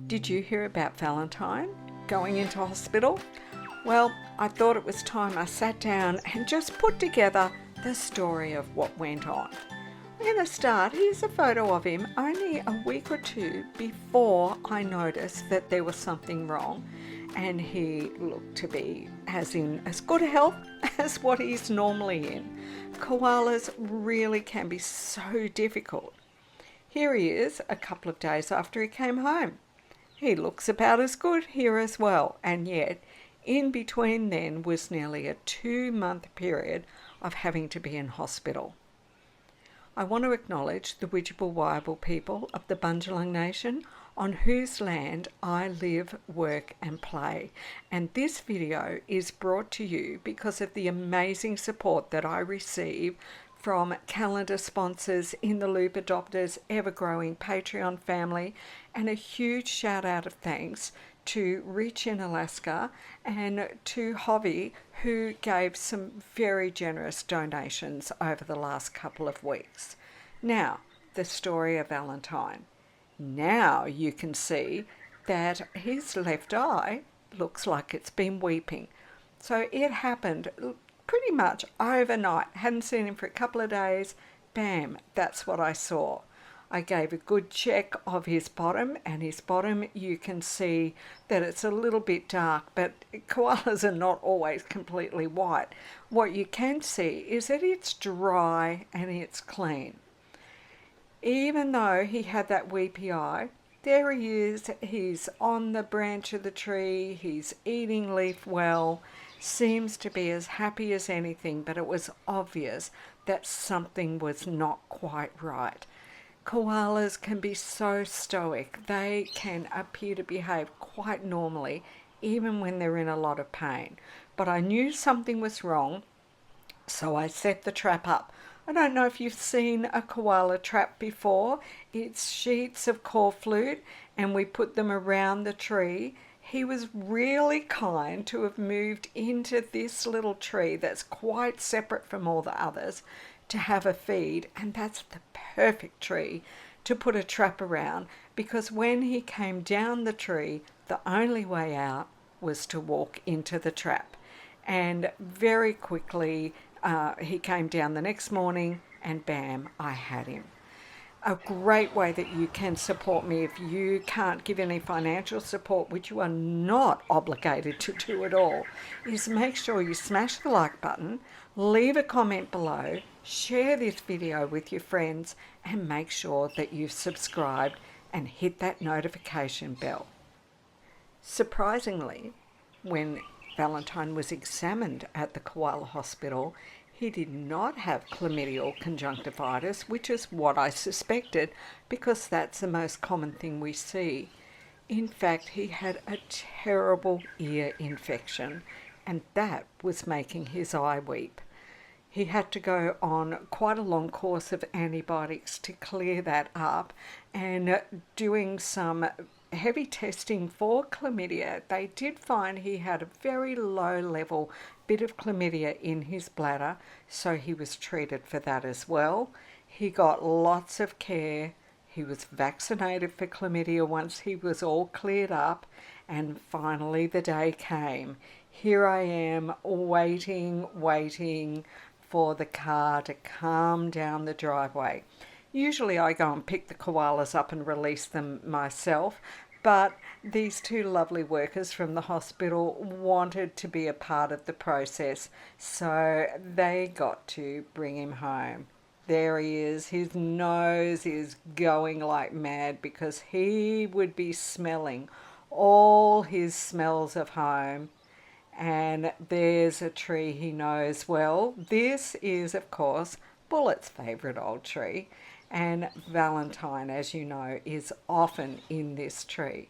Did you hear about Valentine going into hospital? Well, I thought it was time I sat down and just put together the story of what went on. I'm going to start. Here's a photo of him only a week or two before I noticed that there was something wrong, and he looked to be as in as good health as what he's normally in. Koalas really can be so difficult. Here he is a couple of days after he came home. He looks about as good here as well, and yet in between then was nearly a 2-month period of having to be in hospital. I want to acknowledge the Widjabul people of the Bundjalung Nation on whose land I live, work and play. And this video is brought to you because of the amazing support that I receive from calendar sponsors, In the Loop adopters, ever-growing Patreon family, and a huge shout out of thanks to Rich in Alaska and to Hovey, who gave some very generous donations over the last couple of weeks. Now, the story of Valentine. Now you can see that his left eye looks like it's been weeping. So it happened pretty much overnight. Hadn't seen him for a couple of days. Bam, that's what I saw. I gave a good check of his bottom, and his bottom you can see that it's a little bit dark, but koalas are not always completely white. What you can see is that it's dry and it's clean. Even though he had that weepy eye, there he is, he's on the branch of the tree, he's eating leaf well, seems to be as happy as anything, but it was obvious that something was not quite right. Koalas can be so stoic. They can appear to behave quite normally, even when they're in a lot of pain. But I knew something was wrong, so I set the trap up. I don't know if you've seen a koala trap before. It's sheets of corflute, and we put them around the tree. He was really kind to have moved into this little tree that's quite separate from all the others to have a feed, and that's the perfect tree to put a trap around, because when he came down the tree, the only way out was to walk into the trap. And very quickly he came down the next morning, and bam, I had him. A great way that you can support me if you can't give any financial support, which you are not obligated to do at all, is make sure you smash the like button, leave a comment below, share this video with your friends, and make sure that you've subscribed and hit that notification bell. Surprisingly, when Valentine was examined at the koala hospital, he did not have chlamydial conjunctivitis, which is what I suspected, because that's the most common thing we see. In fact, he had a terrible ear infection, and that was making his eye weep. He had to go on quite a long course of antibiotics to clear that up, and doing some heavy testing for chlamydia, they did find he had a very low level bit of chlamydia in his bladder, so he was treated for that as well. He got lots of care. He was vaccinated for chlamydia once he was all cleared up, and finally the day came. Here I am waiting for the car to come down the driveway. Usually I go and pick the koalas up and release them myself, but these two lovely workers from the hospital wanted to be a part of the process, so they got to bring him home. There he is. His nose is going like mad because he would be smelling all his smells of home. And there's a tree he knows well. This is, of course, Bullet's favourite old tree. And Valentine, as you know, is often in this tree.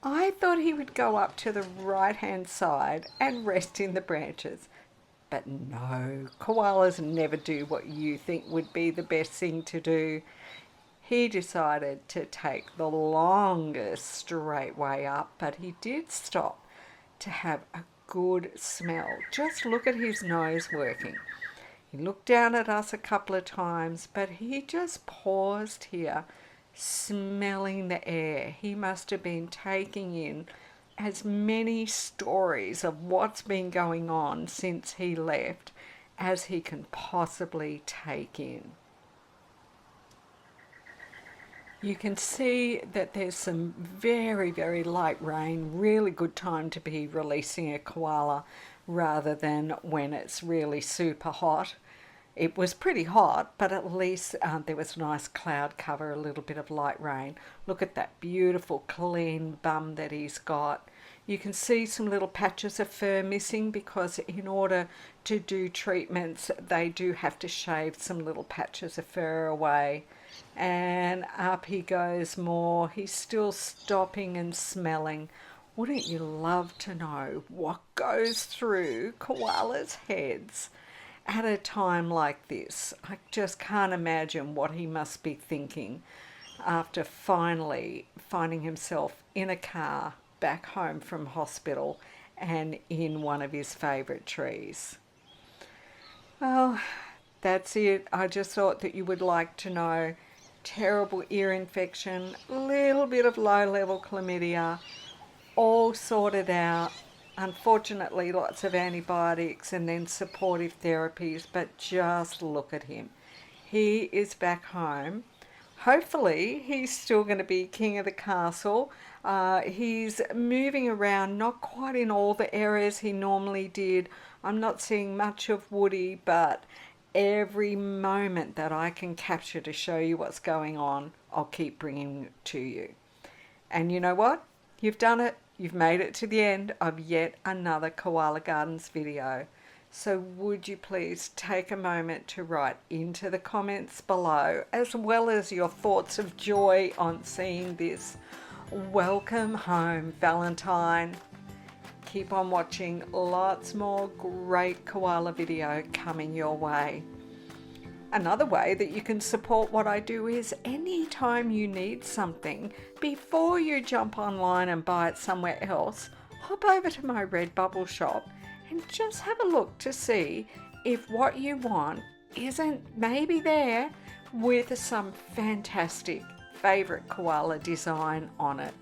I thought he would go up to the right-hand side and rest in the branches. But no, koalas never do what you think would be the best thing to do. He decided to take the longest straight way up, but he did stop to have a good smell. Just look at his nose working. He looked down at us a couple of times, but he just paused here smelling the air. He must have been taking in as many stories of what's been going on since he left as he can possibly take in. You can see that there's some very, very light rain, really good time to be releasing a koala rather than when it's really super hot. It was pretty hot, but at least there was nice cloud cover, a little bit of light rain. Look at that beautiful clean bum that he's got. You can see some little patches of fur missing because in order to do treatments, they do have to shave some little patches of fur away. And up he goes more. He's still stopping and smelling. Wouldn't you love to know what goes through koalas' heads at a time like this? I just can't imagine what he must be thinking after finally finding himself in a car back home from hospital and in one of his favourite trees. Well, that's it. I just thought that you would like to know. Terrible ear infection, little bit of low-level chlamydia, all sorted out. Unfortunately, lots of antibiotics and then supportive therapies, but just look at him. He is back home. Hopefully, he's still going to be king of the castle. He's moving around, not quite in all the areas he normally did. I'm not seeing much of Woody, but every moment that I can capture to show you what's going on, I'll keep bringing it to you. And you know what? You've done it. You've made it to the end of yet another Koala Gardens video. So would you please take a moment to write into the comments below, as well as your thoughts of joy on seeing this. Welcome home, Valentine. Keep on watching, lots more great koala video coming your way. Another way that you can support what I do is anytime you need something, before you jump online and buy it somewhere else, hop over to my Redbubble shop and just have a look to see if what you want isn't maybe there with some fantastic favourite koala design on it.